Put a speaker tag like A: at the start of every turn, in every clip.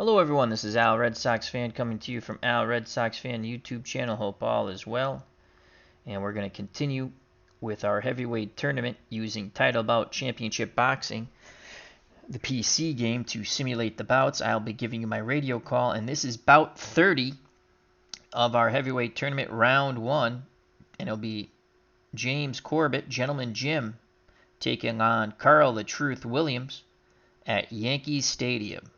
A: Hello everyone, this is Al Red Sox Fan coming to you from Al Red Sox Fan YouTube channel. Hope all is well. And we're going to continue with our heavyweight tournament using Title Bout Championship Boxing, the PC game, to simulate the bouts. I'll be giving you my radio call, and this is bout 30 of our heavyweight tournament, round 1. And it'll be James Corbett, Gentleman Jim, taking on Carl the Truth Williams at Yankee Stadium.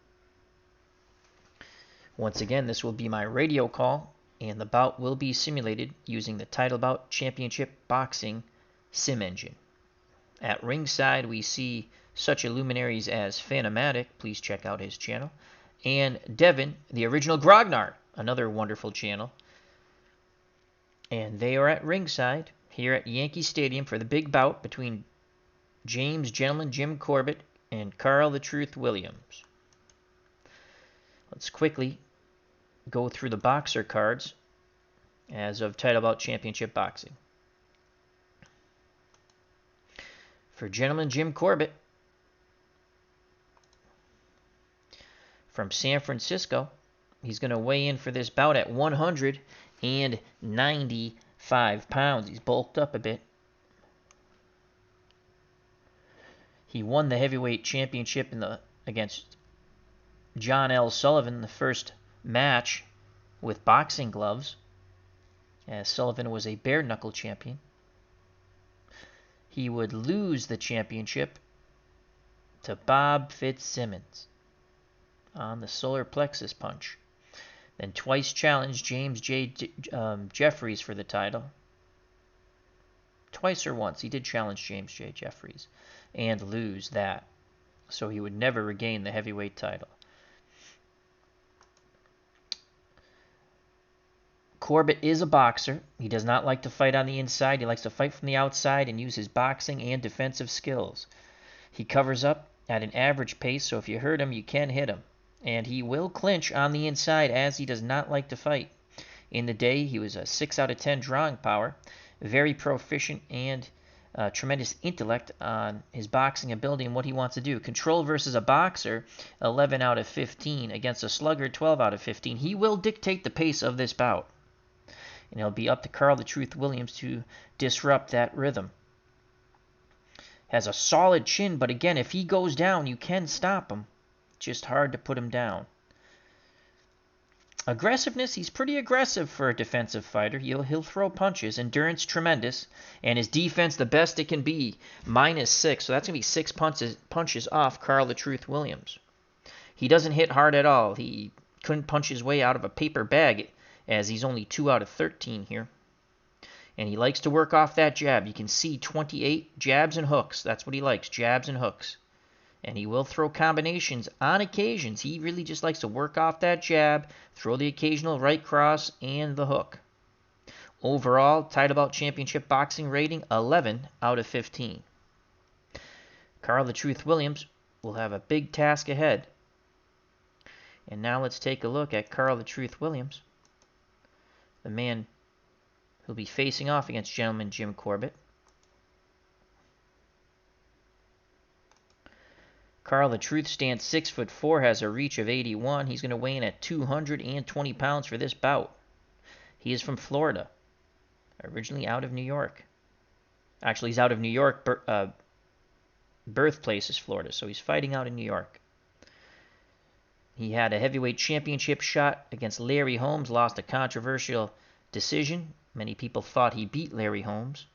A: Once again, this will be my radio call, and the bout will be simulated using the Title Bout Championship Boxing sim engine. At ringside, we see such luminaries as Phanomatic, please check out his channel, and Devin, the original Grognard, another wonderful channel. And they are at ringside here at Yankee Stadium for the big bout between James Gentleman Jim Corbett and Carl the Truth Williams. Let's quickly go through the boxer cards as of Title Bout Championship Boxing. For Gentleman Jim Corbett, from San Francisco, he's going to weigh in for this bout at 195 pounds. He's bulked up a bit. He won the heavyweight championship against John L. Sullivan, the first match with boxing gloves, as Sullivan was a bare knuckle champion. He would lose the championship to Bob Fitzsimmons on the solar plexus punch. Then twice challenged James J. Jeffies for the title. Twice or once he did challenge James J. Jeffies and lose that. So he would never regain the heavyweight title. Corbett is a boxer. He does not like to fight on the inside. He likes to fight from the outside and use his boxing and defensive skills. He covers up at an average pace, so if you hurt him, you can hit him. And he will clinch on the inside, as he does not like to fight. In the day, he was a 6 out of 10 drawing power, very proficient, and tremendous intellect on his boxing ability and what he wants to do. Control versus a boxer, 11 out of 15. Against a slugger, 12 out of 15. He will dictate the pace of this bout. And it'll be up to Carl the Truth Williams to disrupt that rhythm. Has a solid chin, but again, if he goes down, you can stop him. Just hard to put him down. Aggressiveness, he's pretty aggressive for a defensive fighter. He'll throw punches. Endurance, tremendous. And his defense, the best it can be, -6. So that's going to be 6 punches off Carl the Truth Williams. He doesn't hit hard at all. He couldn't punch his way out of a paper bag, as he's only 2 out of 13 here. And he likes to work off that jab. You can see 28 jabs and hooks. That's what he likes, jabs and hooks. And he will throw combinations on occasions. He really just likes to work off that jab, throw the occasional right cross, and the hook. Overall, Title Bout Championship Boxing rating, 11 out of 15. Carl the Truth Williams will have a big task ahead. And now let's take a look at Carl the Truth Williams, the man who'll be facing off against Gentleman Jim Corbett. Carl the Truth stands 6'4", has a reach of 81. He's going to weigh in at 220 pounds for this bout. He is from Florida, originally out of New York. Actually, he's out of New York. Birthplace is Florida, so he's fighting out in New York. He had a heavyweight championship shot against Larry Holmes, lost a controversial decision. Many people thought he beat Larry Holmes.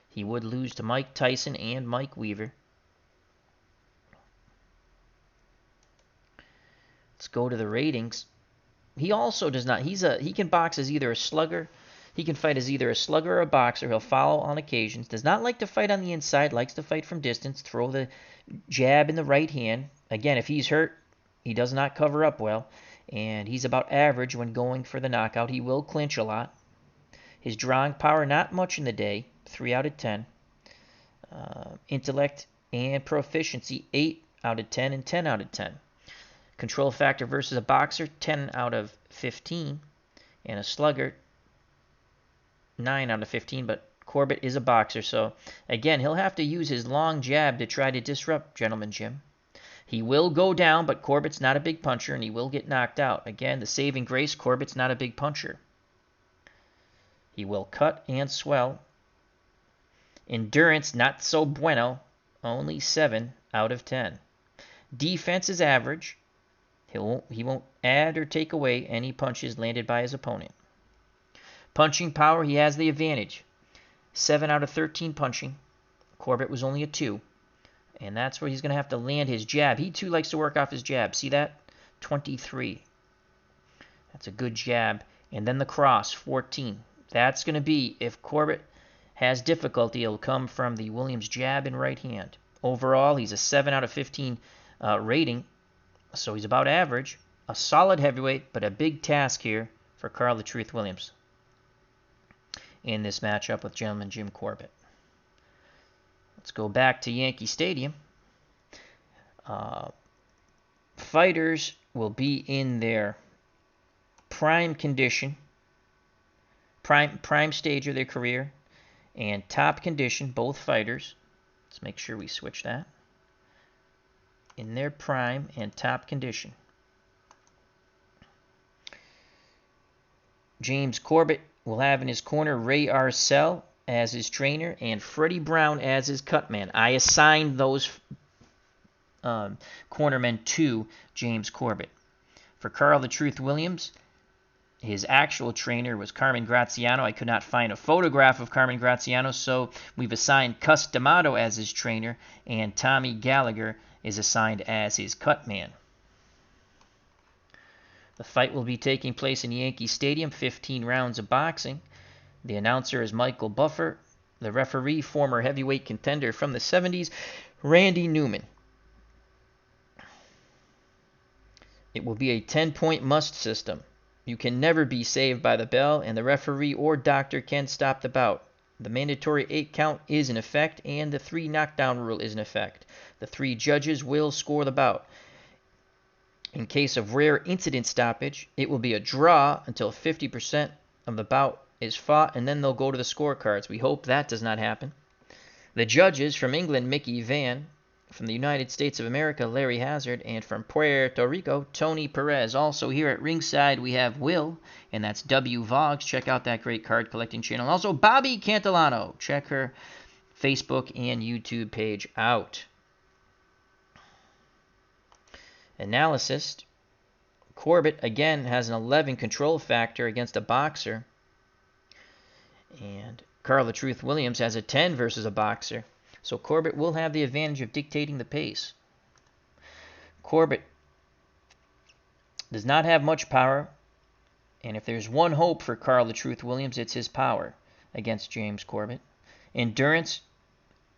A: He would lose to Mike Tyson and Mike Weaver. Let's go to the ratings. He also does not. He can box as either a slugger. He can fight as either a slugger or a boxer. He'll follow on occasions. Does not like to fight on the inside. Likes to fight from distance. Throw the jab in the right hand. Again, if he's hurt, he does not cover up well. And he's about average when going for the knockout. He will clinch a lot. His drawing power, not much in the day. 3 out of 10. Intellect and proficiency, 8 out of 10 and 10 out of 10. Control factor versus a boxer, 10 out of 15. And a slugger, 9 out of 15. But Corbett is a boxer, so again, he'll have to use his long jab to try to disrupt Gentleman Jim. He will go down, but Corbett's not a big puncher, and he will get knocked out. Again, the saving grace, Corbett's not a big puncher. He will cut and swell. Endurance, not so bueno. Only 7 out of 10. Defense is average. He won't add or take away any punches landed by his opponent. Punching power, he has the advantage. 7 out of 13 punching. Corbett was only a 2. And that's where he's going to have to land his jab. He, too, likes to work off his jab. See that? 23. That's a good jab. And then the cross, 14. That's going to be, if Corbett has difficulty, it'll come from the Williams jab and right hand. Overall, he's a 7 out of 15 rating. So he's about average. A solid heavyweight, but a big task here for Carl the Truth Williams in this matchup with gentleman Jim Corbett. Let's go back to Yankee Stadium. Fighters will be in their prime condition, prime stage of their career, and top condition, both fighters. Let's make sure we switch that. In their prime and top condition. James Corbett will have in his corner Ray Arcel as his trainer and Freddie Brown as his cutman. I assigned those cornermen to James Corbett. For Carl the Truth Williams, his actual trainer was Carmen Graziano. I could not find a photograph of Carmen Graziano, so we've assigned Cus D'Amato as his trainer, and Tommy Gallagher is assigned as his cutman. The fight will be taking place in Yankee Stadium, 15 rounds of boxing. The announcer is Michael Buffer. The referee, former heavyweight contender from the 70s, Randy Newman. It will be a 10-point must system. You can never be saved by the bell, and the referee or doctor can stop the bout. The mandatory 8 count is in effect, and the 3 knockdown rule is in effect. The 3 judges will score the bout. In case of rare incident stoppage, it will be a draw until 50% of the bout is fought, and then they'll go to the scorecards. We hope that does not happen. The judges, from England, Mickey Vann; from the United States of America, Larry Hazard; and from Puerto Rico, Tony Perez. Also here at ringside, we have Will, and that's W. Voggs. Check out that great card collecting channel. Also, Bobby Cantillano. Check her Facebook and YouTube page out. Analysis. Corbett, again, has an 11 control factor against a boxer. And Carl the Truth Williams has a 10 versus a boxer. So Corbett will have the advantage of dictating the pace. Corbett does not have much power. And if there's one hope for Carl the Truth Williams, it's his power against James Corbett. Endurance,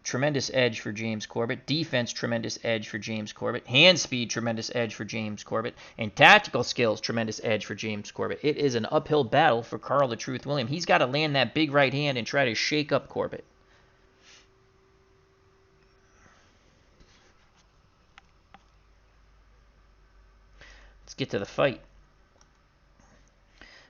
A: tremendous edge for James Corbett. Defense, tremendous edge for James Corbett. Hand speed, tremendous edge for James Corbett. And tactical skills, tremendous edge for James Corbett. It is an uphill battle for Carl the Truth Williams. He's got to land that big right hand and try to shake up Corbett. Let's get to the fight.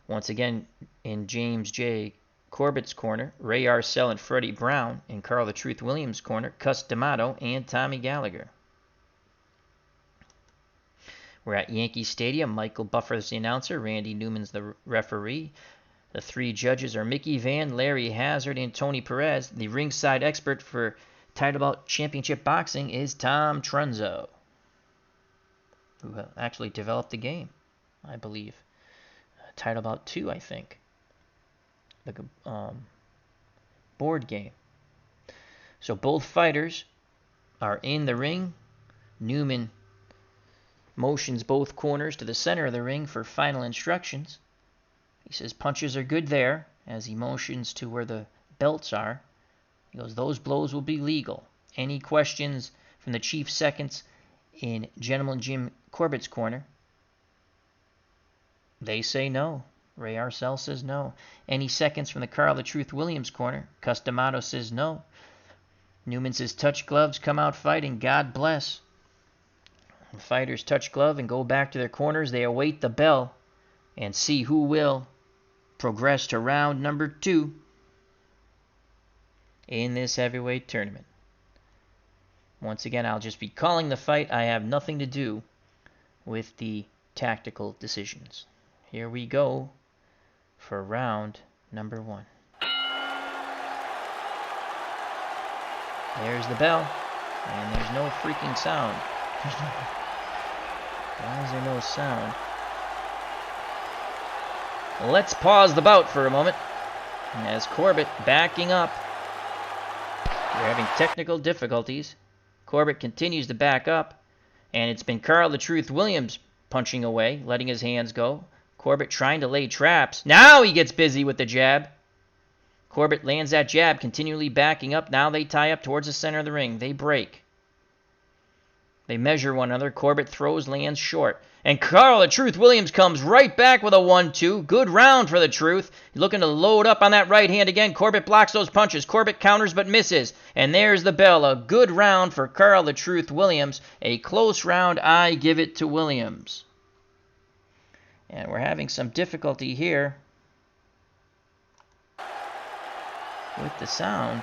A: Once again, in James J. Corbett's corner, Ray Arcel and Freddie Brown. In Carl the Truth Williams' corner, Cus D'Amato and Tommy Gallagher. We're at Yankee Stadium. Michael Buffer's the announcer. Randy Newman's the referee. The 3 judges are Mickey Vann, Larry Hazard, and Tony Perez. The ringside expert for Title Bout Championship Boxing is Tom Trunzo, who actually developed the game, I believe. Title Bout 2, I think. The board game. So both fighters are in the ring. Newman motions both corners to the center of the ring for final instructions. He says punches are good there, as he motions to where the belts are. He goes, those blows will be legal. Any questions from the chief seconds in Gentleman Jim Corbett's corner? They say no. Ray Arcel says no. Any seconds from the Carl the Truth Williams corner? Cus D'Amato says no. Newman says touch gloves, come out fighting, God bless. The fighters touch glove and go back to their corners. They await the bell and see who will progress to round number 2 in this heavyweight tournament. Once again, I'll just be calling the fight. I have nothing to do with the tactical decisions. Here we go for round number 1. There's the bell, and there's no freaking sound. Why is there no sound? Let's pause the bout for a moment. As Corbett backing up. We're having technical difficulties. Corbett continues to back up, and it's been Carl the Truth Williams punching away, letting his hands go. Corbett trying to lay traps. Now he gets busy with the jab. Corbett lands that jab, continually backing up. Now they tie up towards the center of the ring. They break. They measure one another. Corbett throws, lands short. And Carl the Truth Williams comes right back with a 1-2. Good round for the Truth. Looking to load up on that right hand again. Corbett blocks those punches. Corbett counters but misses. And there's the bell. A good round for Carl the Truth Williams. A close round. I give it to Williams. And we're having some difficulty here with the sound.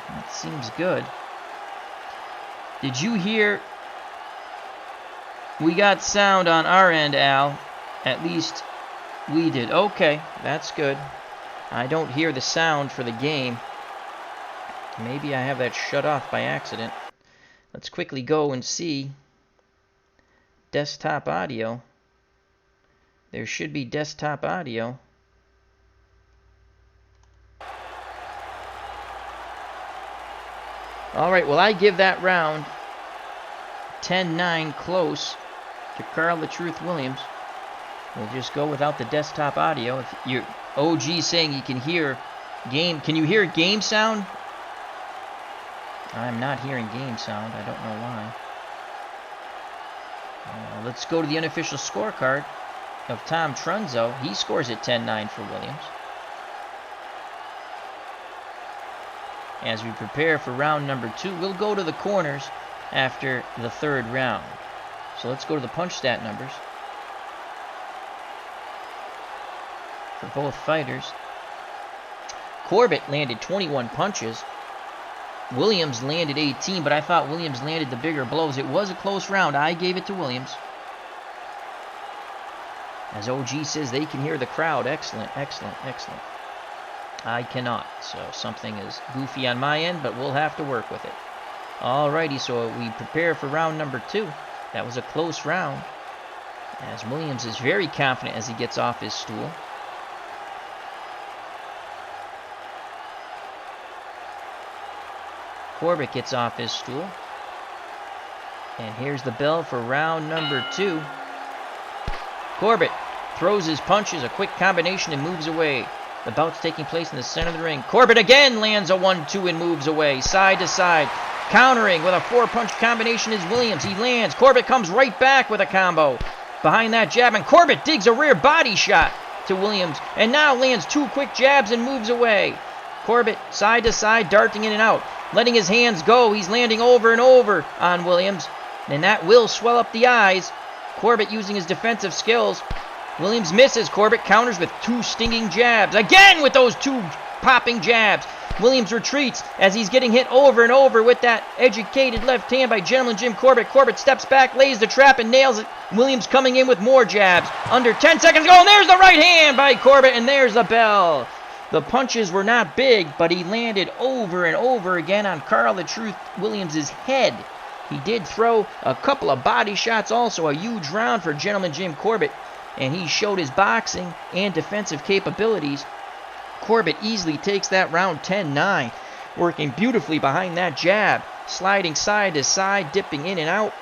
A: That seems good. Did you hear? We got sound on our end, Al. At least we did. Okay, that's good. I don't hear the sound for the game. Maybe I have that shut off by accident. Let's quickly go and see desktop audio. There should be desktop audio. All right, well, I give that round 10-9 close to Carl the Truth Williams. We'll just go without the desktop audio. If your OG saying you can hear game, can you hear game sound? I'm not hearing game sound. I don't know why. Let's go to the unofficial scorecard of Tom Trunzo. He scores at 10-9 for Williams. As we prepare for round number 2, we'll go to the corners after the 3rd round. So let's go to the punch stat numbers for both fighters. Corbett landed 21 punches. Williams landed 18, but I thought Williams landed the bigger blows. It was a close round. I gave it to Williams. As OG says, they can hear the crowd. Excellent, excellent, excellent. I cannot, so something is goofy on my end, but we'll have to work with it. Alrighty, so we prepare for round number 2. That was a close round, as Williams is very confident as he gets off his stool. Corbett gets off his stool. And here's the bell for round number 2. Corbett throws his punches, a quick combination, and moves away. The bout's taking place in the center of the ring. Corbett again lands a 1-2 and moves away, side to side. Countering with a 4-punch combination is Williams. He lands. Corbett comes right back with a combo. Behind that jab, and Corbett digs a rear body shot to Williams. And now lands 2 quick jabs and moves away. Corbett side to side, darting in and out. Letting his hands go. He's landing over and over on Williams. And that will swell up the eyes. Corbett using his defensive skills. Williams misses. Corbett counters with 2 stinging jabs. Again with those 2 popping jabs. Williams retreats as he's getting hit over and over with that educated left hand by Gentleman Jim Corbett. Corbett steps back, lays the trap, and nails it. Williams coming in with more jabs. Under 10 seconds to go, and there's the right hand by Corbett, and there's the bell. The punches were not big, but he landed over and over again on Carl the Truth Williams' head. He did throw a couple of body shots also, a huge round for Gentleman Jim Corbett, and he showed his boxing and defensive capabilities. Corbett easily takes that round 10-9, working beautifully behind that jab, sliding side to side, dipping in and out,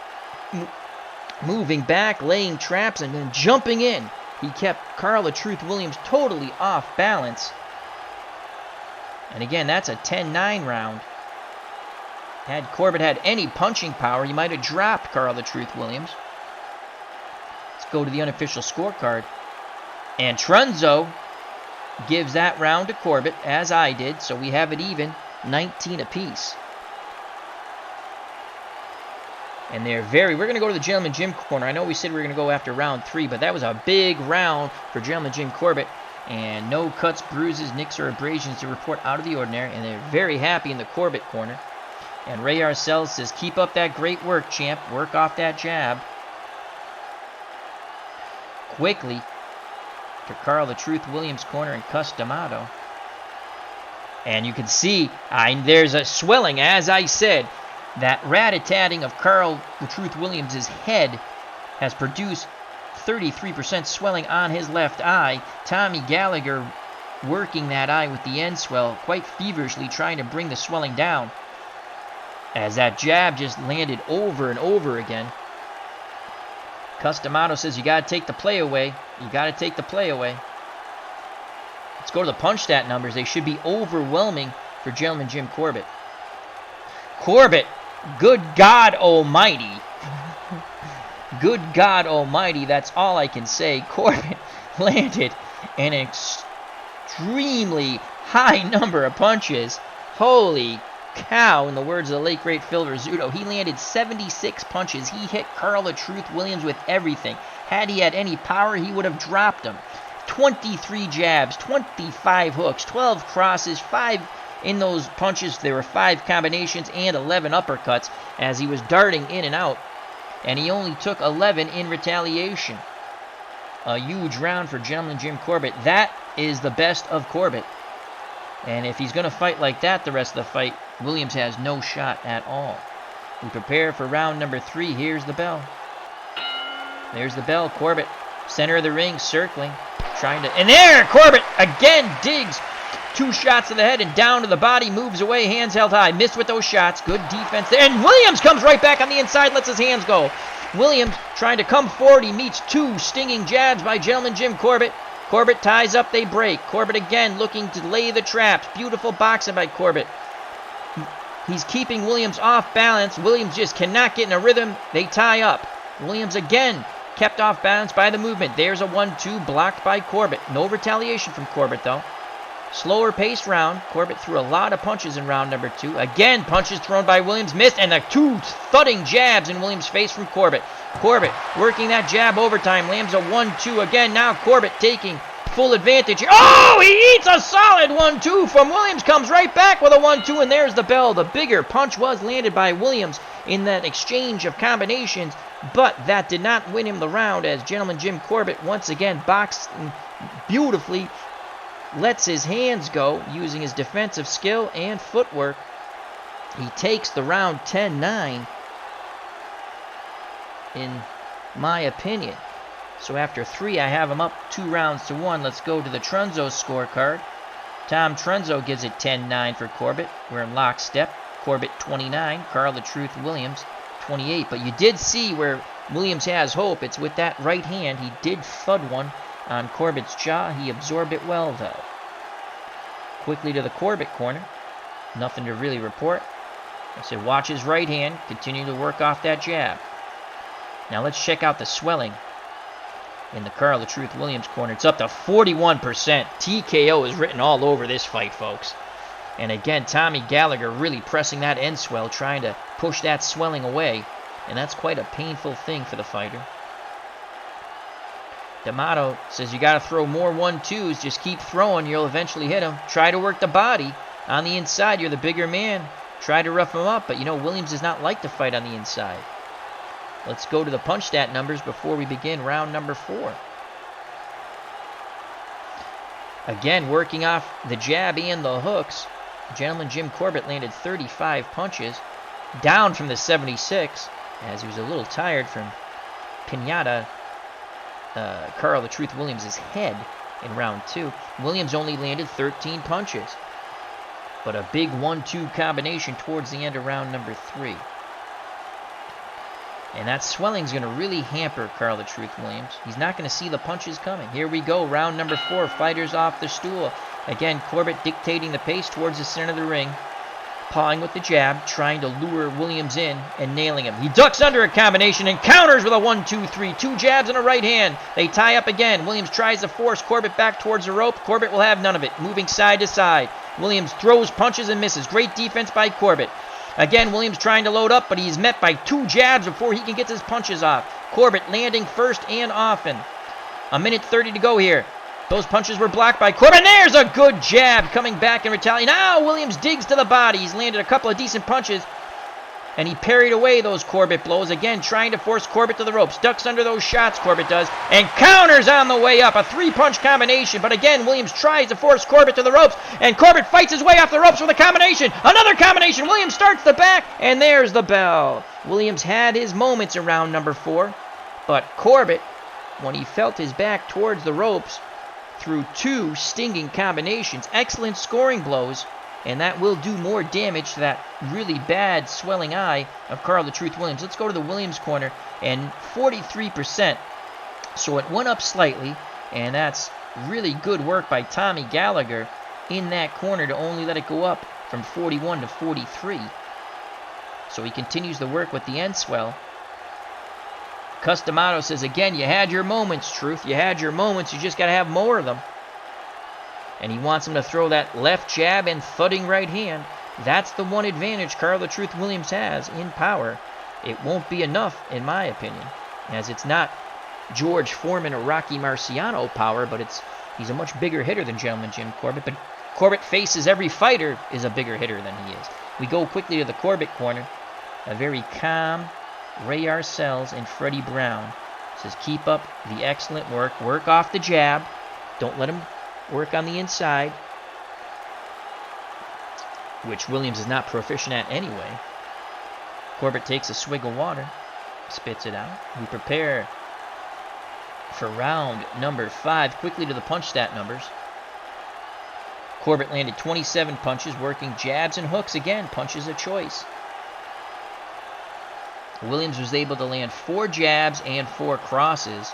A: moving back, laying traps, and then jumping in. He kept Carl the Truth Williams totally off balance. And again, that's a 10-9 round. Had Corbett had any punching power, he might have dropped Carl the Truth Williams. Let's go to the unofficial scorecard. And Trunzo gives that round to Corbett, as I did, so we have it even, 19 apiece. And we're going to go to the Gentleman Jim corner. I know we said we were going to go after round 3, but that was a big round for Gentleman Jim Corbett. And no cuts, bruises, nicks, or abrasions to report out of the ordinary. And they're very happy in the Corbett corner. And Ray Arcel says, keep up that great work, champ. Work off that jab. Quickly to Carl the Truth Williams' corner and Customato. And you can see there's a swelling, as I said. That rat-a-tatting of Carl the Truth Williams' head has produced 33% swelling on his left eye. Tommy Gallagher working that eye with the end swell, quite feverishly trying to bring the swelling down. As that jab just landed over and over again. Customato says, you got to take the play away. You got to take the play away. Let's go to the punch stat numbers. They should be overwhelming for Gentleman Jim Corbett. Corbett, good God almighty. Good God almighty, that's all I can say. Corbett landed an extremely high number of punches. Holy cow, in the words of the late great Phil Rizzuto. He landed 76 punches. He hit Carl the Truth Williams with everything. Had he had any power, he would have dropped him. 23 jabs, 25 hooks, 12 crosses, 5 in those punches. There were 5 combinations and 11 uppercuts as he was darting in and out. And he only took 11 in retaliation. A huge round for Gentleman Jim Corbett. That is the best of Corbett. And if he's going to fight like that the rest of the fight, Williams has no shot at all. We prepare for round number 3. Here's the bell. There's the bell. Corbett, center of the ring, circling. Trying to... And there! Corbett again digs. 2 shots to the head and down to the body. Moves away, hands held high. Missed with those shots. Good defense there. And Williams comes right back on the inside, lets his hands go. Williams trying to come forward. He meets 2 stinging jabs by Gentleman Jim Corbett. Corbett ties up, they break. Corbett again looking to lay the traps. Beautiful boxing by Corbett. He's keeping Williams off balance. Williams just cannot get in a rhythm. They tie up. Williams again kept off balance by the movement. There's a 1-2 blocked by Corbett. No retaliation from Corbett though. Slower paced round. Corbett threw a lot of punches in round number 2. Again, punches thrown by Williams missed, and the 2 thudding jabs in Williams' face from Corbett. Corbett working that jab overtime, lands a 1-2 again. Now Corbett taking full advantage. Oh, he eats a solid 1-2 from Williams. Comes right back with a 1-2, and there's the bell. The bigger punch was landed by Williams in that exchange of combinations, but that did not win him the round as Gentleman Jim Corbett once again boxed beautifully. Lets his hands go using his defensive skill and footwork. He takes the round 10-9 in my opinion. So after 3, I have him up 2 rounds to 1. Let's go to the Trunzo scorecard. Tom Trunzo gives it 10-9 for Corbett. We're in lockstep. Corbett 29, Carl the Truth Williams 28. But you did see where Williams has hope. It's with that right hand. He did thud one on Corbett's jaw. He absorbed it well, though. Quickly to the Corbett corner. Nothing to really report. I said watch his right hand. Continue to work off that jab. Now let's check out the swelling in the Carl the Truth Williams corner. It's up to 41%. TKO is written all over this fight, folks. And again, Tommy Gallagher really pressing that end swell, trying to push that swelling away. And that's quite a painful thing for the fighter. D'Amato says you got to throw more 1-2s. Just keep throwing. You'll eventually hit him. Try to work the body. On the inside, you're the bigger man. Try to rough him up. But, Williams does not like to fight on the inside. Let's go to the punch stat numbers before we begin round number 4. Again, working off the jab and the hooks. Gentleman Jim Corbett landed 35 punches. Down from the 76, as he was a little tired from Pinata Carl the Truth Williams' head in round 2. Williams only landed 13 punches. But a big 1-2 combination towards the end of round number 3. And that swelling's going to really hamper Carl the Truth Williams. He's not going to see the punches coming. Here we go, round number 4, fighters off the stool. Again, Corbett dictating the pace towards the center of the ring. Pawing with the jab, trying to lure Williams in and nailing him. He ducks under a combination and counters with a 1-2-3. 2 jabs and a right hand. They tie up again. Williams tries to force Corbett back towards the rope. Corbett will have none of it, moving side to side. Williams throws punches and misses. Great defense by Corbett. Again, Williams trying to load up, but he's met by 2 jabs before he can get his punches off. Corbett landing first and often. A minute 30 to go here. Those punches were blocked by Corbett. And there's a good jab coming back in retaliation. Now Williams digs to the body. He's landed a couple of decent punches, And he parried away those Corbett blows, again trying to force Corbett to the ropes. Ducks under those shots, Corbett does, and counters on the way up. A three-punch combination, but again, Williams tries to force Corbett to the ropes, and Corbett fights his way off the ropes with a combination. Another combination. Williams starts the back, and there's the bell. Williams had his moments around number 4, but Corbett, when he felt his back towards the ropes, threw 2 stinging combinations, excellent scoring blows, and that will do more damage to that really bad swelling eye of Carl the Truth Williams. Let's go to the Williams corner, and 43%. So it went up slightly, and that's really good work by Tommy Gallagher in that corner to only let it go up from 41 to 43. So he continues to work with the end swell. Customato says, again, you had your moments, Truth. You had your moments. You just got to have more of them. And he wants him to throw that left jab and thudding right hand. That's the one advantage Carl the Truth Williams has in power. It won't be enough, in my opinion, as it's not George Foreman or Rocky Marciano power, but he's a much bigger hitter than Gentleman Jim Corbett. But Corbett faces every fighter is a bigger hitter than he is. We go quickly to the Corbett corner. A very calm Ray Arcells and Freddie Brown. Says keep up the excellent work. Work off the jab. Don't let him work on the inside, which Williams is not proficient at anyway. Corbett takes a swig of water, spits it out. We prepare for round number 5. Quickly to the punch stat numbers. Corbett landed 27 punches, working jabs and hooks. Again, punches a choice. Williams was able to land 4 jabs and 4 crosses,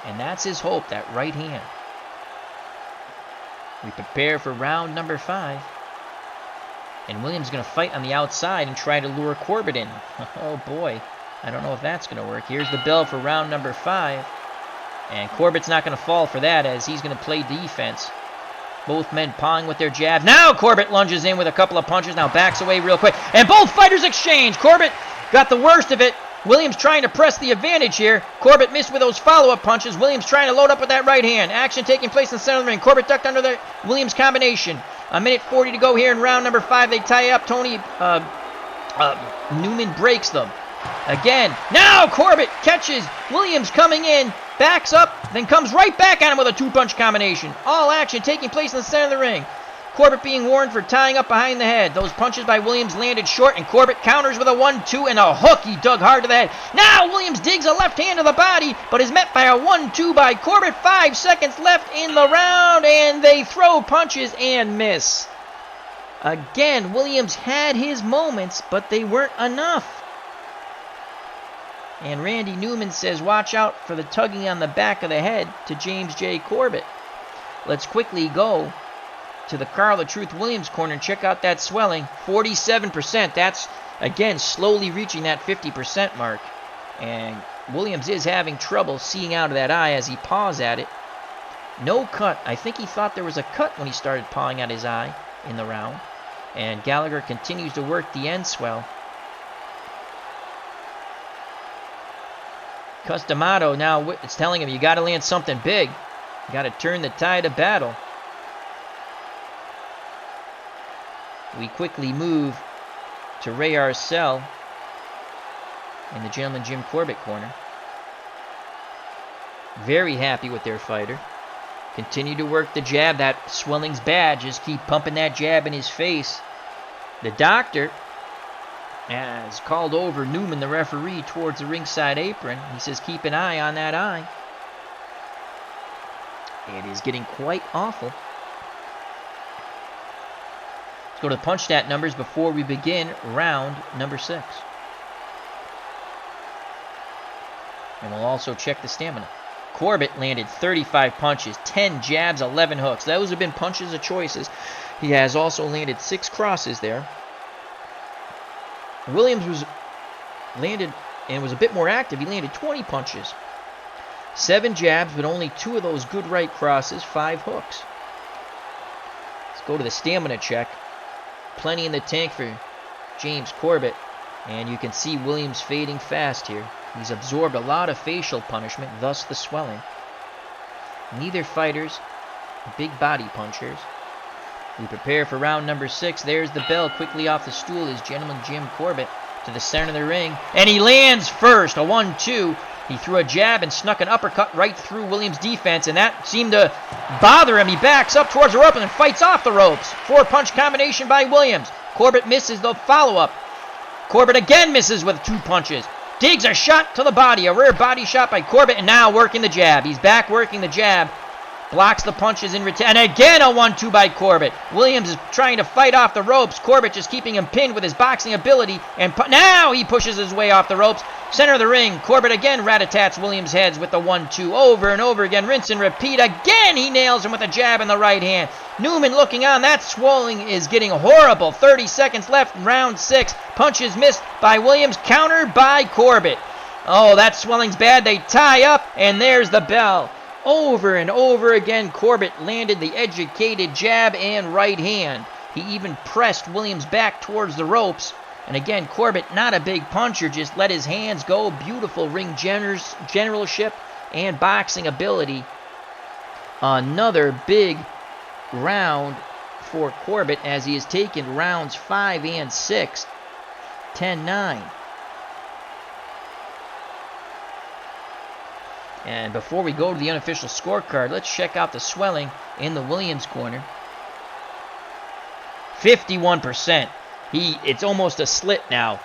A: and that's his hope, that right hand. We prepare for round number 5. And Williams is going to fight on the outside and try to lure Corbett in. Oh boy, I don't know if that's going to work. Here's the bell for round number 5. And Corbett's not going to fall for that, as he's going to play defense. Both men pawing with their jabs. Now Corbett lunges in with a couple of punches. Now backs away real quick. And both fighters exchange. Corbett got the worst of it. Williams trying to press the advantage here. Corbett missed with those follow-up punches. Williams trying to load up with that right hand. Action taking place in the center of the ring. Corbett ducked under the Williams combination. A minute 40 to go here in round number 5. They tie up. Newman breaks them. Again. Now Corbett catches Williams coming in. Backs up. Then comes right back at him with a 2-punch combination. All action taking place in the center of the ring. Corbett being warned for tying up behind the head. Those punches by Williams landed short, and Corbett counters with a 1-2 and a hook. He dug hard to the head. Now Williams digs a left hand to the body, but is met by a 1-2 by Corbett. 5 seconds left in the round, and they throw punches and miss. Again, Williams had his moments, but they weren't enough. And Randy Newman says, watch out for the tugging on the back of the head to James J. Corbett. Let's quickly go to the Carl the Truth Williams corner and check out that swelling. 47%. That's, again, slowly reaching that 50% mark. And Williams is having trouble seeing out of that eye as he paws at it. No cut. I think he thought there was a cut when he started pawing at his eye in the round. And Gallagher continues to work the end swell. Customato now, it's telling him, you got to land something big. You got to turn the tide of battle. We quickly move to Ray Arcell in the Gentleman Jim Corbett corner. Very happy with their fighter. Continue to work the jab. That swelling's bad. Just keep pumping that jab in his face. The doctor has called over Newman, the referee, towards the ringside apron. He says, keep an eye on that eye. It is getting quite awful. Go to the punch stat numbers before we begin round number 6. And we'll also check the stamina. Corbett landed 35 punches, 10 jabs, 11 hooks. Those have been punches of choices. He has also landed 6 crosses there. Williams was landed and was a bit more active. He landed 20 punches, 7 jabs, but only 2 of those good right crosses, 5 hooks. Let's go to the stamina check. Plenty in the tank for James Corbett, and you can see Williams fading fast here. He's absorbed a lot of facial punishment, thus the swelling. Neither fighters big body punchers. We prepare for round number 6. There's the bell quickly off the stool as Gentleman Jim Corbett to the center of the ring, and he lands first, a 1-2. He threw a jab and snuck an uppercut right through Williams' defense, and that seemed to bother him. He backs up towards the rope and then fights off the ropes. 4-punch combination by Williams. Corbett misses the follow-up. Corbett again misses with 2 punches. Digs a shot to the body, a rear body shot by Corbett, and now working the jab. He's back working the jab. Blocks the punches in return. And again a 1-2 by Corbett. Williams is trying to fight off the ropes. Corbett just keeping him pinned with his boxing ability. And now he pushes his way off the ropes. Center of the ring. Corbett again rat-a-tats Williams' heads with the 1-2 over and over again. Rinse and repeat. Again he nails him with a jab in the right hand. Newman looking on. That swelling is getting horrible. 30 seconds left in round 6. Punches missed by Williams. Countered by Corbett. Oh, that swelling's bad. They tie up. And there's the bell. Over and over again, Corbett landed the educated jab and right hand. He even pressed Williams back towards the ropes. And again, Corbett, not a big puncher, just let his hands go. Beautiful ring generalship and boxing ability. Another big round for Corbett as he has taken rounds 5 and 6. 10-9. And before we go to the unofficial scorecard, let's check out the swelling in the Williams corner. 51%. It's almost a slit now.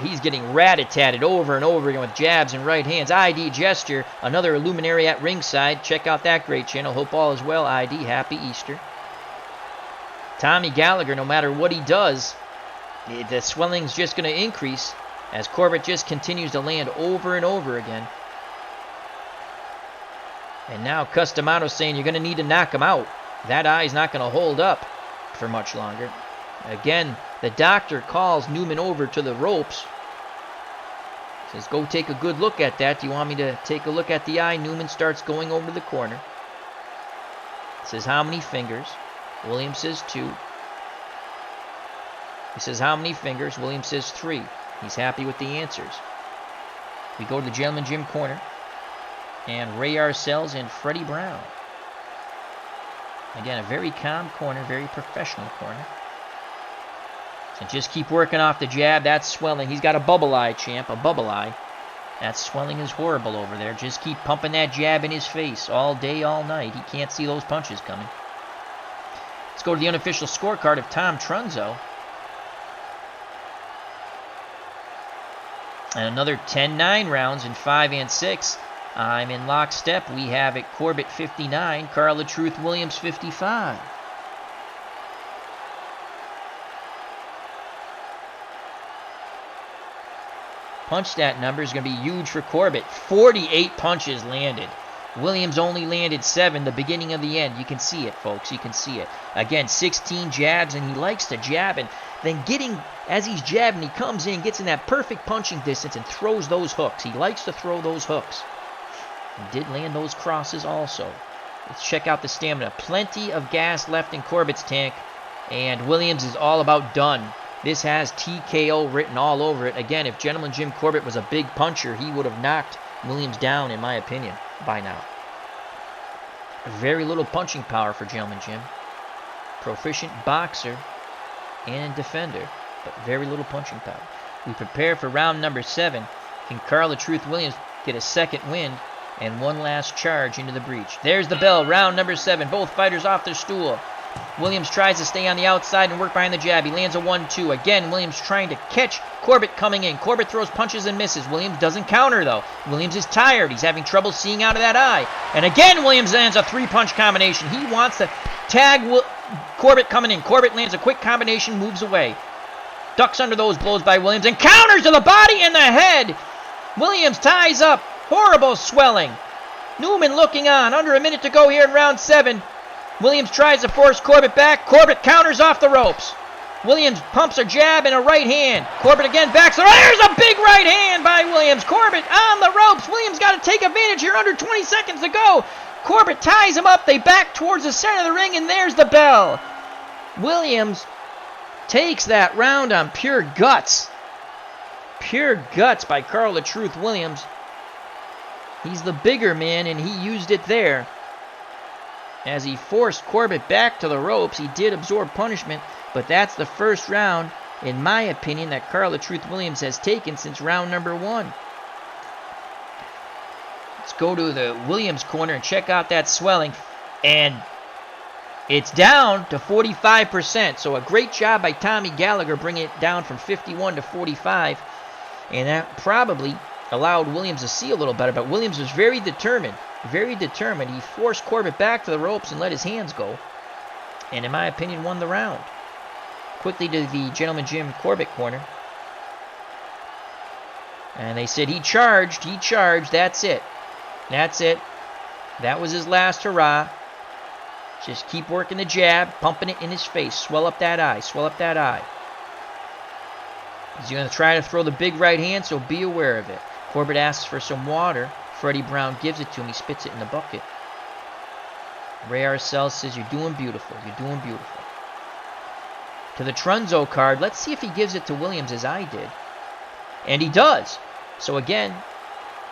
A: He's getting rat-a-tatted over and over again with jabs and right hands. ID gesture, another luminary at ringside. Check out that great channel. Hope all is well. ID, happy Easter. Tommy Gallagher, no matter what he does, the swelling's just going to increase as Corbett just continues to land over and over again. And now Customato saying you're going to need to knock him out. That eye's not going to hold up for much longer. Again, the doctor calls Newman over to the ropes. Says, go take a good look at that. Do you want me to take a look at the eye? Newman starts going over to the corner. Says, how many fingers? Williams says 2. He says, how many fingers? Williams says 3. He's happy with the answers. We go to the Gentleman Gym corner. And Ray Arcells and Freddie Brown. Again, a very calm corner, very professional corner. So just keep working off the jab. That's swelling. He's got a bubble eye, champ, a bubble eye. That swelling is horrible over there. Just keep pumping that jab in his face all day, all night. He can't see those punches coming. Let's go to the unofficial scorecard of Tom Trunzo. And another 10-9 rounds in 5 and 6. I'm in lockstep. We have it Corbett 59, Carla Truth Williams 55. Punch stat number is going to be huge for Corbett. 48 punches landed. Williams only landed 7, the beginning of the end. You can see it, folks. You can see it. Again, 16 jabs, and he likes to jab. And then as he's jabbing, he comes in, gets in that perfect punching distance, and throws those hooks. He likes to throw those hooks. He did land those crosses also. Let's check out the stamina. Plenty of gas left in Corbett's tank. And Williams is all about done. This has TKO written all over it. Again, if Gentleman Jim Corbett was a big puncher, he would have knocked Williams down, in my opinion, by now. Very little punching power for Gentleman Jim. Proficient boxer and defender, but very little punching power. We prepare for round number 7. Can Carla Truth Williams get a second wind and one last charge into the breach? There's the bell. Round number 7. Both fighters off their stool. Williams tries to stay on the outside and work behind the jab. He lands a 1-2. Again, Williams trying to catch Corbett coming in. Corbett throws punches and misses. Williams doesn't counter, though. Williams is tired. He's having trouble seeing out of that eye. And again, Williams lands a 3-punch combination. He wants to tag Corbett coming in. Corbett lands a quick combination, moves away. Ducks under those blows by Williams and counters to the body and the head. Williams ties up. Horrible swelling. Newman looking on. Under a minute to go here in round 7. Williams tries to force Corbett back. Corbett counters off the ropes. Williams pumps a jab and a right hand. Corbett again backs. There's a big right hand by Williams. Corbett on the ropes. Williams got to take advantage here. Under 20 seconds to go. Corbett ties him up. They back towards the center of the ring, and there's the bell. Williams takes that round on pure guts. Pure guts by Carla Truth Williams. He's the bigger man, and he used it there. As he forced Corbett back to the ropes, he did absorb punishment, but that's the first round in my opinion, that Carl the Truth Williams has taken since round number 1. Let's go to the Williams corner and check out that swelling. And it's down to 45%. So a great job by Tommy Gallagher bringing it down from 51 to 45. And that probably allowed Williams to see a little better. But Williams was very determined. Very determined. He forced Corbett back to the ropes and let his hands go. And in my opinion, won the round. Quickly to the Gentleman Jim Corbett corner. And they said he charged, that's it. That's it. That was his last hurrah. Just keep working the jab, pumping it in his face. Swell up that eye, swell up that eye. He's going to try to throw the big right hand, so be aware of it. Corbett asks for some water. Freddie Brown gives it to him. He spits it in the bucket. Ray Arcel says, you're doing beautiful. You're doing beautiful. To the Trunzo card, let's see if he gives it to Williams as I did. And he does. So again,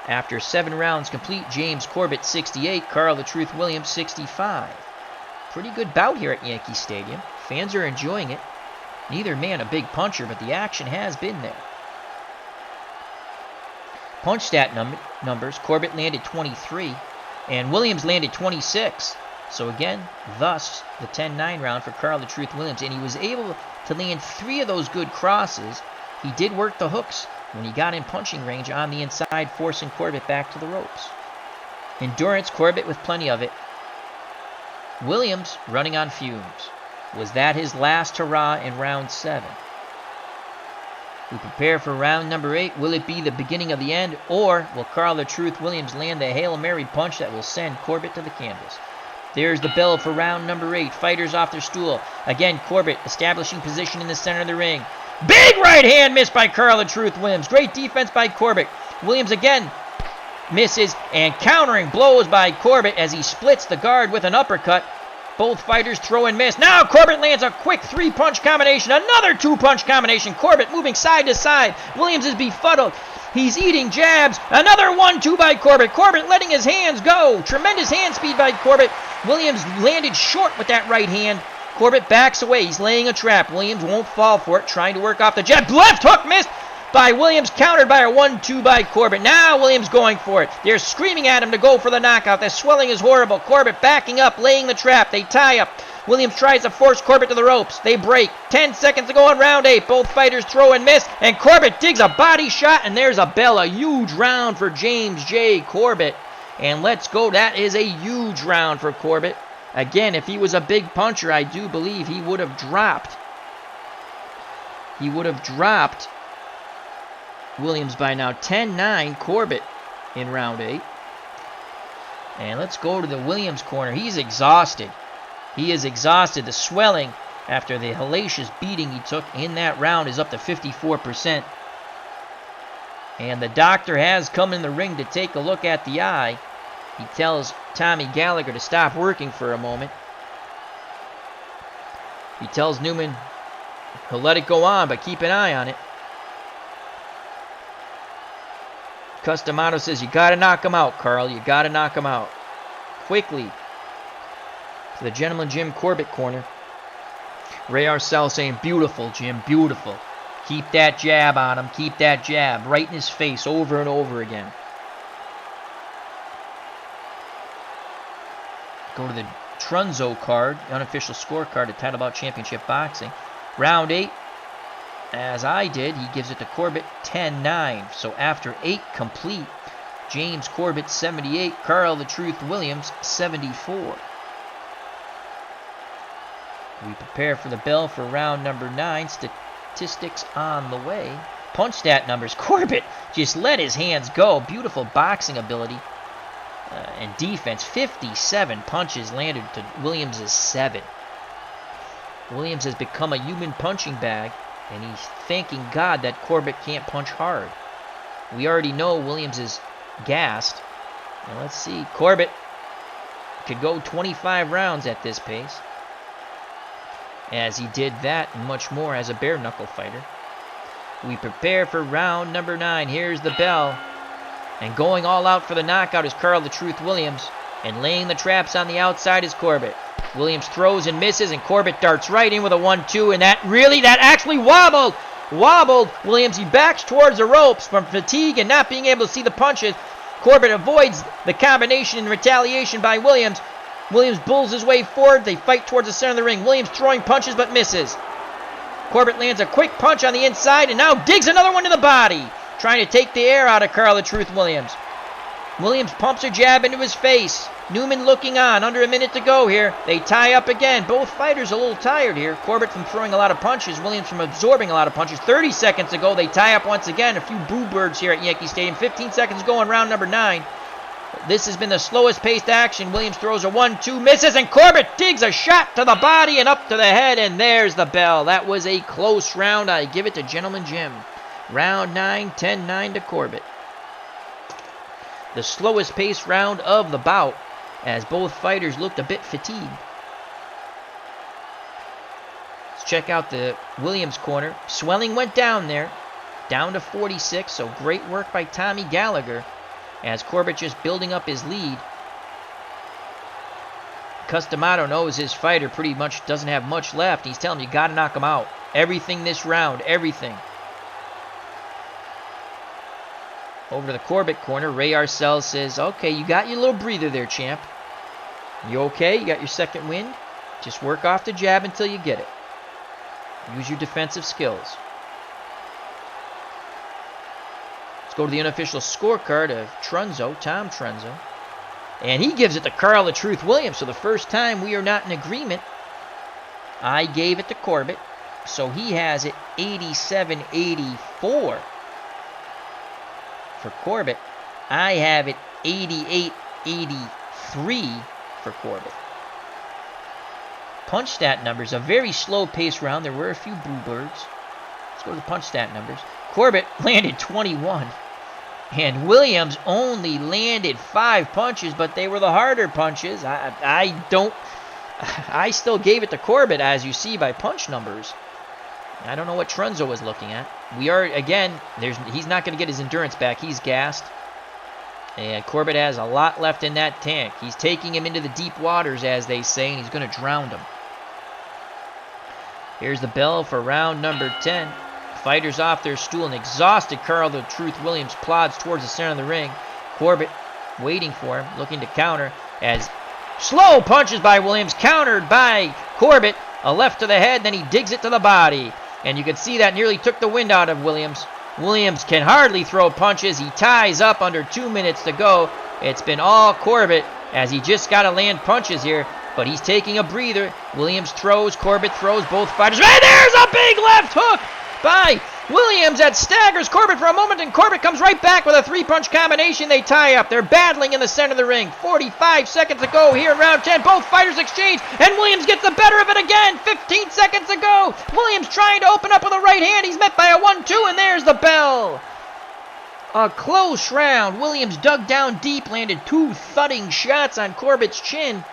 A: after 7 rounds complete, James Corbett 68, Carl the Truth Williams 65. Pretty good bout here at Yankee Stadium. Fans are enjoying it. Neither man a big puncher, but the action has been there. Punch stat numbers, Corbett landed 23, and Williams landed 26. So again, thus the 10-9 round for Carl the Truth Williams. And he was able to land 3 of those good crosses. He did work the hooks when he got in punching range on the inside, forcing Corbett back to the ropes. Endurance, Corbett with plenty of it. Williams running on fumes. Was that his last hurrah in round 7? We prepare for round number 8. Will it be the beginning of the end, or will Carl the Truth Williams land the Hail Mary punch that will send Corbett to the canvas? There's the bell for round number 8. Fighters off their stool. Again, Corbett establishing position in the center of the ring. Big right hand missed by Carl the Truth Williams. Great defense by Corbett. Williams again misses, and countering blows by Corbett as he splits the guard with an uppercut. Both fighters throw and miss. Now Corbett lands a quick 3-punch combination. Another 2-punch combination. Corbett moving side to side. Williams is befuddled. He's eating jabs. Another 1-2 by Corbett. Corbett letting his hands go. Tremendous hand speed by Corbett. Williams landed short with that right hand. Corbett backs away. He's laying a trap. Williams won't fall for it. Trying to work off the jab. Left hook missed by Williams. Countered by a 1-2 by Corbett. Now Williams going for it. They're screaming at him to go for the knockout. The swelling is horrible. Corbett backing up, laying the trap. They tie up. Williams tries to force Corbett to the ropes. They break. 10 seconds to go in round 8. Both fighters throw and miss. And Corbett digs a body shot. And there's a bell. A huge round for James J. Corbett. And let's go. That is a huge round for Corbett. Again, if he was a big puncher, I do believe he would have dropped. He would have dropped Williams by now. 10-9 Corbett in round 8. And let's go to the Williams corner. He's exhausted. He is exhausted. The swelling after the hellacious beating he took in that round is up to 54%. And the doctor has come in the ring to take a look at the eye. He tells Tommy Gallagher to stop working for a moment. He tells Newman he'll let it go on, but keep an eye on it. Customato says, you got to knock him out, Carl. You got to knock him out. Quickly. To the Gentleman Jim Corbett corner. Ray Arcel saying, beautiful, Jim, beautiful. Keep that jab on him. Keep that jab right in his face over and over again. Go to the Trunzo card, unofficial scorecard at Title Bout Championship Boxing. Round 8, as I did, he gives it to Corbett 10-9. So after 8 complete, James Corbett 78, Carl the Truth Williams 74. We prepare for the bell for round number 9. Statistics on the way. Punch stat numbers. Corbett just let his hands go. Beautiful boxing ability. And defense, 57 punches landed to Williams' 7. Williams has become a human punching bag, and he's thanking God that Corbett can't punch hard. We already know Williams is gassed. Now let's see. Corbett could go 25 rounds at this pace, as he did that and much more as a bare-knuckle fighter. We prepare for round number 9. Here's the bell. And going all out for the knockout is Carl the Truth Williams. And laying the traps on the outside is Corbett. Williams throws and misses, and Corbett darts right in with a 1-2, and that actually wobbled. Williams, he backs towards the ropes from fatigue and not being able to see the punches. Corbett avoids the combination in retaliation by Williams. Williams bulls his way forward. They fight towards the center of the ring. Williams throwing punches but misses. Corbett lands a quick punch on the inside and now digs another one to the body, trying to take the air out of Carl the Truth Williams. Williams pumps a jab into his face. Newman looking on. Under a minute to go here. They tie up again. Both fighters a little tired here. Corbett from throwing a lot of punches. Williams from absorbing a lot of punches. 30 seconds ago, they tie up once again. A few boo birds here at Yankee Stadium. 15 seconds ago in round number 9. This has been the slowest paced action. Williams throws a 1-2, misses, and Corbett digs a shot to the body and up to the head, and there's the bell. That was a close round. I give it to Gentleman Jim. Round 9, 10-9 to Corbett. The slowest paced round of the bout, as both fighters looked a bit fatigued. Let's check out the Williams corner. Swelling went down there, down to 46, so great work by Tommy Gallagher, as Corbett just building up his lead. Customato knows his fighter pretty much doesn't have much left. He's telling him, you got to knock him out. Everything this round, everything. Over to the Corbett corner, Ray Arcel says, okay, you got your little breather there, champ. You okay? You got your second wind? Just work off the jab until you get it. Use your defensive skills. Let's go to the unofficial scorecard of Tom Trunzo. And he gives it to Carl the Truth Williams. So the first time we are not in agreement. I gave it to Corbett. So he has it 87-84. For Corbett. I have it 88-83 for Corbett. Punch stat numbers, a very slow pace round. There were a few boo birds. Let's go to the punch stat numbers. Corbett landed 21. And Williams only landed 5 punches, but they were the harder punches. I still gave it to Corbett, as you see by punch numbers. I don't know what Trunzo was looking at. We are, again, he's not going to get his endurance back. He's gassed. And Corbett has a lot left in that tank. He's taking him into the deep waters, as they say, and he's going to drown him. Here's the bell for round number 10. Fighters off their stool, and exhausted Carl the Truth Williams plods towards the center of the ring. Corbett waiting for him, looking to counter, as slow punches by Williams, countered by Corbett. A left to the head, then he digs it to the body. And you can see that nearly took the wind out of Williams. Williams can hardly throw punches. He ties up under 2 minutes to go. It's been all Corbett, as he just got to land punches here. But he's taking a breather. Williams throws, Corbett throws, both fighters. And there's a big left hook by Williams that staggers Corbett for a moment, and Corbett comes right back with a 3-punch combination. They tie up. They're battling in the center of the ring. 45 seconds to go here in round 10. Both fighters exchange, and Williams gets the better of it again. 15 seconds to go. Williams trying to open up with a right hand. He's met by a 1-2, and there's the bell. A close round. Williams dug down deep, landed 2 thudding shots on Corbett's chin.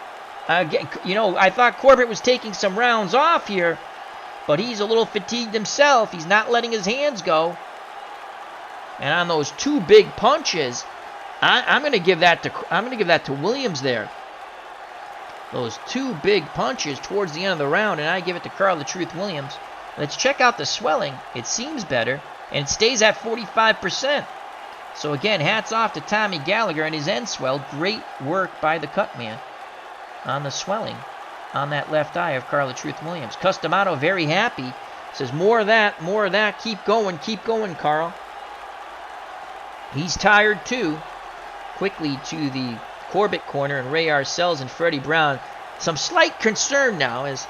A: I thought Corbett was taking some rounds off here, but he's a little fatigued himself. He's not letting his hands go. And on those 2 big punches, I'm going to give that to Williams there. Those 2 big punches towards the end of the round, and I give it to Carl the Truth Williams. Let's check out the swelling. It seems better, and it stays at 45%. So again, hats off to Tommy Gallagher and his end swell. Great work by the cut man on the swelling on that left eye of Carl the Truth Williams. Customato very happy. Says, more of that, keep going, Carl. He's tired too. Quickly to the Corbett corner, and Ray Arcel's and Freddie Brown. Some slight concern now as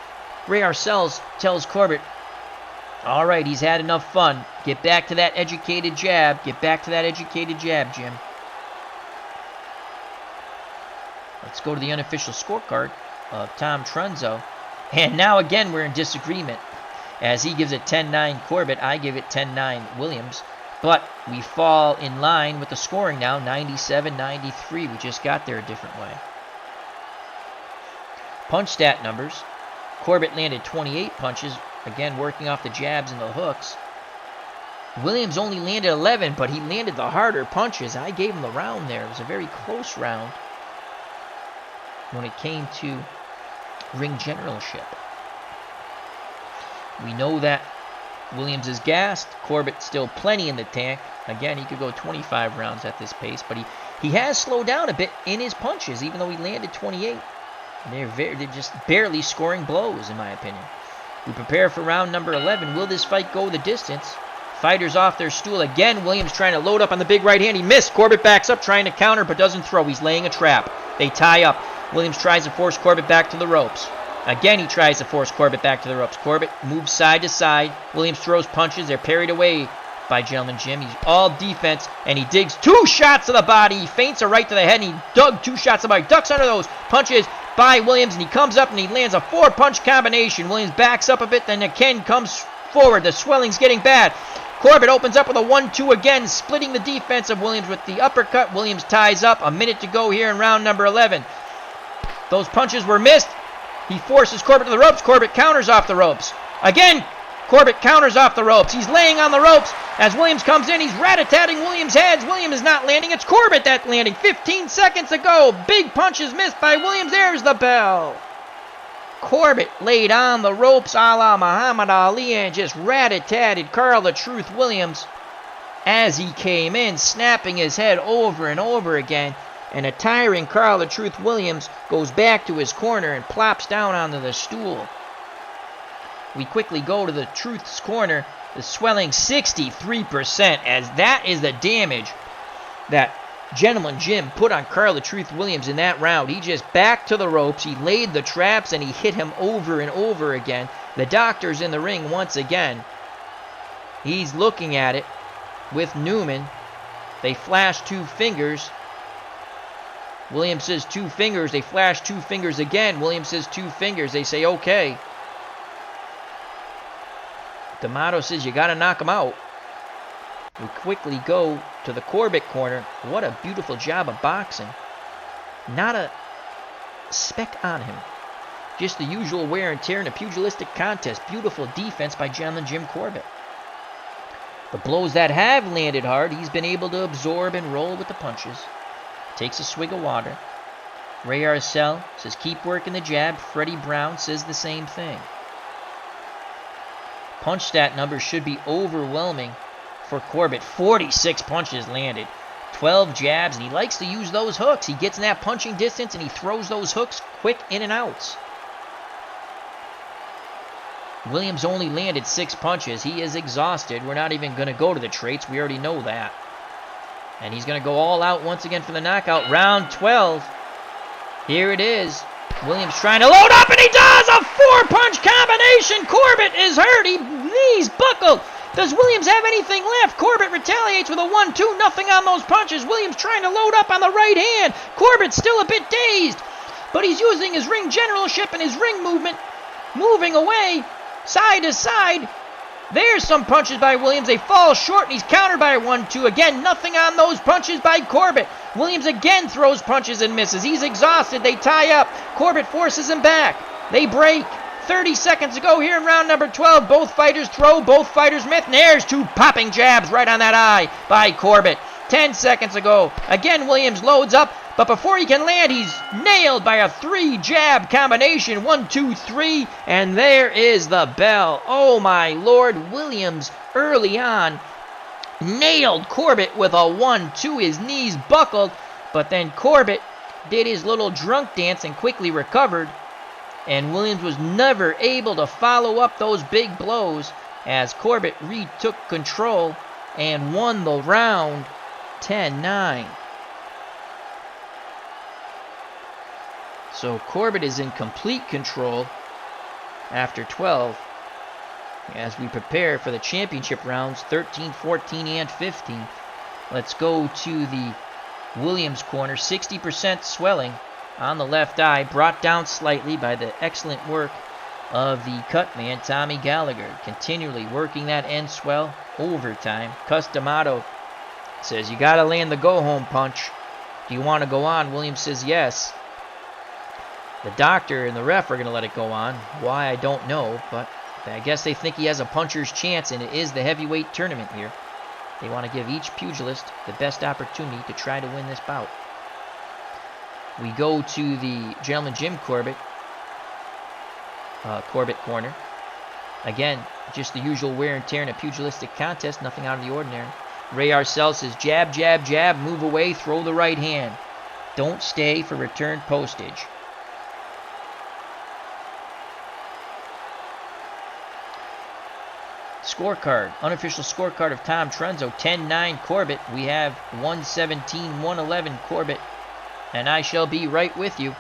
A: Ray Arcel's tells Corbett, all right, he's had enough fun. Get back to that educated jab. Jim. Let's go to the unofficial scorecard of Tom Trunzo. And now again we're in disagreement, as he gives it 10-9 Corbett. I give it 10-9 Williams. But we fall in line with the scoring now, 97-93. We just got there a different way. Punch stat numbers. Corbett landed 28 punches, again working off the jabs and the hooks. Williams only landed 11, but he landed the harder punches. I gave him the round there. It was a very close round when it came to ring generalship. We know that Williams is gassed. Corbett still plenty in the tank. Again, he could go 25 rounds at this pace, but he has slowed down a bit in his punches, even though he landed 28. They're just barely scoring blows, in my opinion. We prepare for round number 11. Will this fight go the distance? Fighters off their stool again. Williams trying to load up on the big right hand. He missed. Corbett backs up, trying to counter, but doesn't throw. He's laying a trap. They tie up. Williams tries to force Corbett back to the ropes. Again, he tries to force Corbett back to the ropes. Corbett moves side to side. Williams throws punches. They're parried away by Gentleman Jim. He's all defense, and he digs 2 shots to the body. He feints a right to the head, and he dug 2 shots to the body. Ducks under those punches by Williams, and he comes up, and he lands a 4-punch combination. Williams backs up a bit, then again comes forward. The swelling's getting bad. Corbett opens up with a 1-2 again, splitting the defense of Williams with the uppercut. Williams ties up. A minute to go here in round number 11. Those punches were missed. He forces Corbett to the ropes. Corbett counters off the ropes. Again, Corbett counters off the ropes. He's laying on the ropes. As Williams comes in, he's rat-a-tatting Williams' heads. Williams is not landing. It's Corbett that's landing. 15 seconds to go. Big punches missed by Williams. There's the bell. Corbett laid on the ropes a la Muhammad Ali and just rat-a-tatted Carl the Truth Williams as he came in, snapping his head over and over again. And a tiring Carl the Truth Williams goes back to his corner and plops down onto the stool. We quickly go to the Truth's corner. The swelling 63%, as that is the damage that Gentleman Jim put on Carl the Truth Williams in that round. He just backed to the ropes. He laid the traps and he hit him over and over again. The doctor's in the ring once again. He's looking at it with Newman. They flash 2 fingers. Williams says 2 fingers. They flash 2 fingers again. Williams says 2 fingers. They say, okay. D'Amato says, you got to knock him out. We quickly go to the Corbett corner. What a beautiful job of boxing. Not a speck on him. Just the usual wear and tear in a pugilistic contest. Beautiful defense by Gentleman Jim Corbett. The blows that have landed hard, he's been able to absorb and roll with the punches. Takes a swig of water. Ray Arcel says, keep working the jab. Freddie Brown says the same thing. Punch stat numbers should be overwhelming for Corbett. 46 punches landed. 12 jabs, and he likes to use those hooks. He gets in that punching distance, and he throws those hooks quick in and outs. Williams only landed 6 punches. He is exhausted. We're not even going to go to the traits. We already know that. And he's going to go all out once again for the knockout. Round 12. Here it is. Williams trying to load up, and he does! A 4-punch combination! Corbett is hurt. Knees buckled. Does Williams have anything left? Corbett retaliates with a 1-2. Nothing on those punches. Williams trying to load up on the right hand. Corbett's still a bit dazed, but he's using his ring generalship and his ring movement, moving away side to side. There's some punches by Williams. They fall short, and he's countered by a 1-2. Again, nothing on those punches by Corbett. Williams again throws punches and misses. He's exhausted. They tie up. Corbett forces him back. They break. 30 seconds to go here in round number 12. Both fighters throw. Both fighters miss. And there's 2 popping jabs right on that eye by Corbett. 10 seconds to go. Again, Williams loads up. But before he can land, he's nailed by a 3-jab combination. 1, 2, 3. And there is the bell. Oh, my Lord. Williams, early on, nailed Corbett with a 1-2. His knees buckled. But then Corbett did his little drunk dance and quickly recovered. And Williams was never able to follow up those big blows as Corbett retook control and won the round 10-9. So Corbett is in complete control after 12 as we prepare for the championship rounds 13, 14, and 15. Let's go to the Williams corner. 60% swelling on the left eye, brought down slightly by the excellent work of the cut man, Tommy Gallagher, continually working that end swell overtime. D'Amato says, you got to land the go-home punch. Do you want to go on? Williams says yes. The doctor and the ref are going to let it go on. Why, I don't know, but I guess they think he has a puncher's chance, and it is the heavyweight tournament here. They want to give each pugilist the best opportunity to try to win this bout. We go to the Gentleman Jim Corbett. Corbett corner. Again, just the usual wear and tear in a pugilistic contest, nothing out of the ordinary. Ray Arcel says, jab, jab, jab, move away, throw the right hand. Don't stay for return postage. Scorecard, unofficial scorecard of Tom Trenzo, 10-9 Corbett. We have 117-111 Corbett. And I shall be right with you.